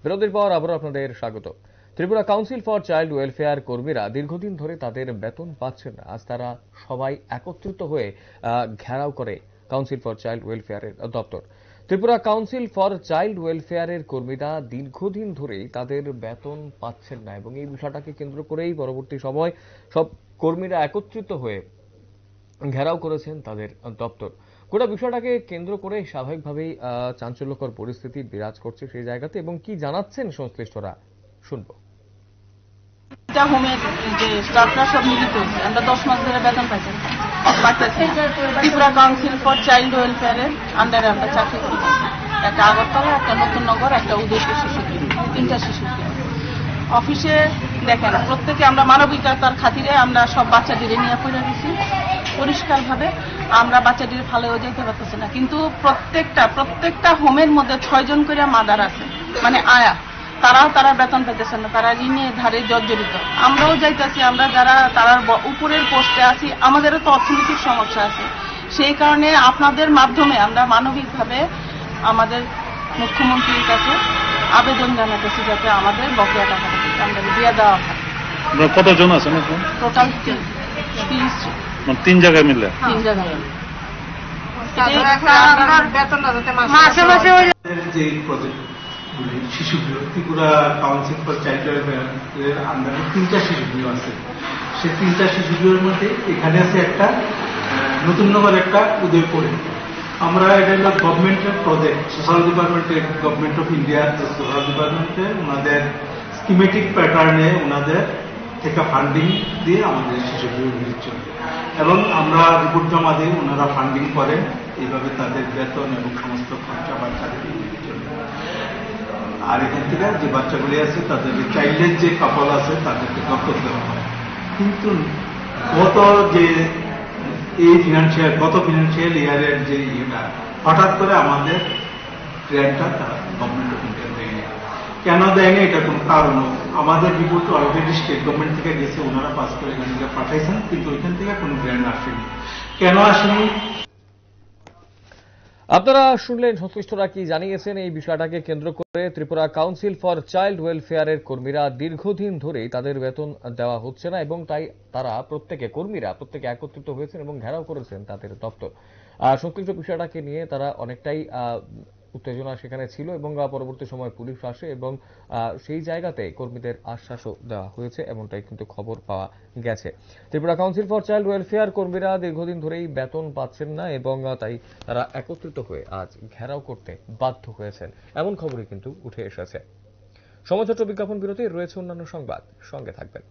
বিরতির পর আবারও আপনাদের স্বাগত। Tripura council for child welfare কর্মীরা দীর্ঘদিন ধরে তাদের বেতন পাচ্ছেন না। আজ তারা সবাই একত্রিত হয়ে ঘেরাও করে কাউন্সিল ফর চাইল্ড ওয়েলফেয়ারের দপ্তর। ত্রিপুরা কাউন্সিল ফর চাইল্ড ওয়েলফেয়ারের কর্মীরা দীর্ঘদিন ধরেই তাদের বেতন পাচ্ছেন না এবং এই বিষয়টাকে কেন্দ্র করেই পরবর্তী সময় সব কর্মীরা একত্রিত হয়ে ঘেরাও করেছেন তাদের দপ্তর। গোটা বিষয়টাকে কেন্দ্র করে স্বাভাবিকভাবেই চাঞ্চল্যকর পরিস্থিতি বিরাজ করছে সেই জায়গাতে এবং কি জানাচ্ছেন সংশ্লিষ্টরা শুনবো। হোমের যে স্টাফরা সব মিলিত হয়েছে, আমরা 10 মাস ধরে বেতন পাইছি। ত্রিপুরা কাউন্সিল ফর চাইল্ড ওয়েলফেয়ারের আন্ডারে আমরা চাকরি করি। একটা আগরতলা, একটা নতুন নগর, একটা উদয়পুর শিশু কেন্দ্র, 3টা শিশু কেন্দ্র। অফিসে দেখেন প্রত্যেকে আমরা মানবিকতার খাতিরে আমরা সব বাচ্চাদের নিয়ে পড়ে গেছি পরিষ্কারভাবে। আমরা বাচ্চাদের ফালেও যেতে পারতেছি না, কিন্তু প্রত্যেকটা হোমের মধ্যে 6 জন করে মাদার আছে, মানে আয়া। তারা বেতন পেতেছেন না, তারা ঋণে ধারে জর্জরিত। আমরাও যাইতেছি, আমরা যারা তারা উপরের পোস্টে আছি, আমাদেরও তো অর্থনৈতিক সমস্যা আছে। সেই কারণে আপনাদের মাধ্যমে আমরা মানবিকভাবে আমাদের মুখ্যমন্ত্রীর কাছে আবেদন জানাতেছি যাতে আমাদের বকেয়া টাকাটা আমরা দিয়ে দেওয়া হয়। কতজন আছেন টোটাল 3 জায়গায় মিলে? 3 জায়গায়। শিশুগৃহ ত্রিপুরা কাউন্সিল ফর চাইল্ড ওয়েলফেয়ারের আন্ডারে 3টা শিশুগৃহ আছে। সেই 3টা শিশুগৃহের মধ্যে এখানে আছে একটা নতুন নগর, একটা উদয়পুরে। আমরা এটা হলো গভর্নমেন্টের প্রজেক্ট, সোশ্যাল ডিপার্টমেন্টের, গভর্নমেন্ট অফ ইন্ডিয়ার সোশ্যাল ডিপার্টমেন্টে ওনাদের স্কিমেটিক প্যাটার্নে ওনাদের থেকে ফান্ডিং দিয়ে আমাদের শিশুগৃহগুলির জন্য, এবং আমরা রিপোর্ট জমা দিই, ওনারা ফান্ডিং করেন। এইভাবে তাদের বেতন এবং সমস্ত খরচা বাচ্চাদের জন্য। আর এখান থেকে যে বাচ্চাগুলি আছে তাদেরকে চাইল্ডের যে কাপল আছে তাদেরকে দত্তক দেওয়া হয়। কিন্তু গত ফিনান্সিয়াল ইয়ারের যে হঠাৎ করে আমাদের গ্র্যান্টটা তারা গভর্নমেন্ট অফ ইন্ডিয়া দেয়নি। কেন দেয়নি এটা কোনো কারণ, আমাদের রিপোর্ট অলরেডি স্টেট গভর্নমেন্ট থেকে গেছে, ওনারা পাস করে এখান থেকে পাঠাইছেন, কিন্তু ওইখান থেকে কোনো গ্র্যান্ট আসেনি। কেন আসেনি? আপনারা শুনলেন সংশ্লিষ্টরা কি জানিয়েছেন এই বিষয়টাকে কেন্দ্র করে। ত্রিপুরা কাউন্সিল ফর চাইল্ড ওয়েলফেয়ারের কর্মীরা দীর্ঘদিন ধরেই তাদের বেতন দেওয়া হচ্ছে না এবং তাই তারা কর্মীরা প্রত্যেকে একত্রিত হয়েছেন এবং ঘেরাও করেছেন তাদের দপ্তর। সংশ্লিষ্ট বিষয়টাকে নিয়ে তারা অনেকটাই উত্তেজনা সেখানে ছিল এবং পরবর্তী সময় পুলিশ আসে এবং সেই জায়গাতে কর্মীদের আশ্বাসও দেওয়া হয়েছে, এমনটাই কিন্তু খবর পাওয়া গেছে। Tripura council for child welfare কর্মীরা দীর্ঘদিন ধরেই বেতন পাচ্ছেন না এবং তাই তারা একত্রিত হয়ে আজ ঘেরাও করতে বাধ্য হয়েছেন, এমন খবরই কিন্তু উঠে এসেছে। সময় ছোট বিজ্ঞাপন বিরতি, রয়েছে অন্যান্য সংবাদ, সঙ্গে থাকবেন।